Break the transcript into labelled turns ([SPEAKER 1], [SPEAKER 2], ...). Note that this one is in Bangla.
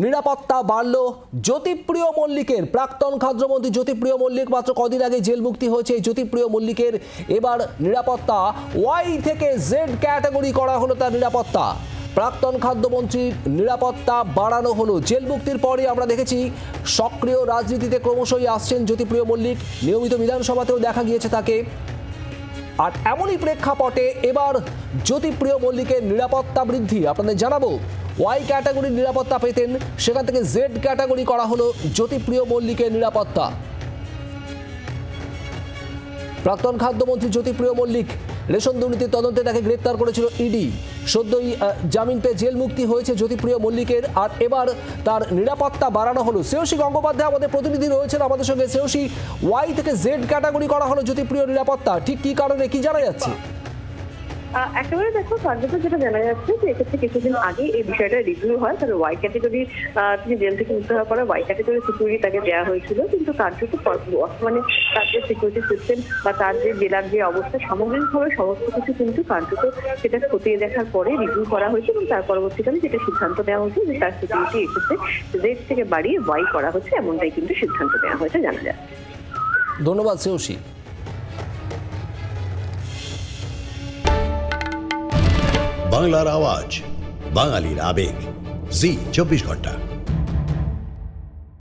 [SPEAKER 1] নিরাপত্তা বাড়ল জ্যোতিপ্রিয় মল্লিকের। প্রাক্তন খাদ্যমন্ত্রী জ্যোতিপ্রিয় মল্লিক মাত্র কদিন আগে জেল মুক্তি হয়েছে। জ্যোতিপ্রিয় মল্লিকের এবার নিরাপত্তা ওয়াই থেকে জেড ক্যাটাগরি করা হলো তার নিরাপত্তা। প্রাক্তন খাদ্যমন্ত্রীর নিরাপত্তা বাড়ানো হলো। জেল মুক্তির পরে আমরা দেখেছি সক্রিয় রাজনীতিতে ক্রমশই আসছেন জ্যোতিপ্রিয় মল্লিক। নিয়মিত বিধানসভাতেও দেখা গিয়েছে তাকে। আর এমনই প্রেক্ষাপটে এবার জ্যোতিপ্রিয় মল্লিকের নিরাপত্তা বৃদ্ধি। আপনাদের জানাবো, ওয়াই ক্যাটাগরির নিরাপত্তা পেতেন, সেখান থেকে জেড ক্যাটাগরি করা হলো জ্যোতিপ্রিয় মল্লিকের নিরাপত্তা। প্রাক্তন খাদ্যমন্ত্রী জ্যোতিপ্রিয় মল্লিক রেশন দুর্নীতির তদন্তে তাকে গ্রেপ্তার করেছিল ইডি। সদ্যই জামিন পেয়ে জেল মুক্তি হয়েছে জ্যোতিপ্রিয় মল্লিকের। আর এবার তার নিরাপত্তা বাড়ানো হলো। শ্রেয়সী গঙ্গোপাধ্যায় আমাদের প্রতিনিধি রয়েছেন আমাদের সঙ্গে। শ্রেয়সী, ওয়াই থেকে জেড ক্যাটাগরি করা হলো জ্যোতিপ্রিয় নিরাপত্তা, ঠিক কি কারণে, কি জানা যাচ্ছে?
[SPEAKER 2] একেবারে দেখো, কার্যত যেটা জানা যাচ্ছে যে এক্ষেত্রে কিছুদিন আগে এই বিষয়টা রিভিউ হয়। তবে ওয়াই ক্যাটাগরি তিনি জেল থেকে মুক্ত হওয়ার পরে ওয়াই ক্যাটাগরি সিকিউরিটি তাকে দেওয়া হয়েছিল, কিন্তু কার্যত বর্তমানে তার যে সিকিউরিটি সিস্টেম বা তার যে জেলার যে অবস্থা সামগ্রিকভাবে সমস্ত কিছু কিন্তু কার্যত সেটা খতিয়ে দেখার পরে রিভিউ করা হয়েছে এবং তার পরবর্তীকালে যেটা সিদ্ধান্ত নেওয়া হয়েছে যে তার সিকিউরিটি এক্ষেত্রে জেড থেকে বাড়িয়ে ওয়াই করা হচ্ছে, এমনটাই কিন্তু সিদ্ধান্ত নেওয়া হয়েছে জানা যাচ্ছে।
[SPEAKER 1] ধন্যবাদ শ্রেয়সী।
[SPEAKER 3] বাংলার আওয়াজ, বাঙালির আবেগ, জি 24 ঘন্টা।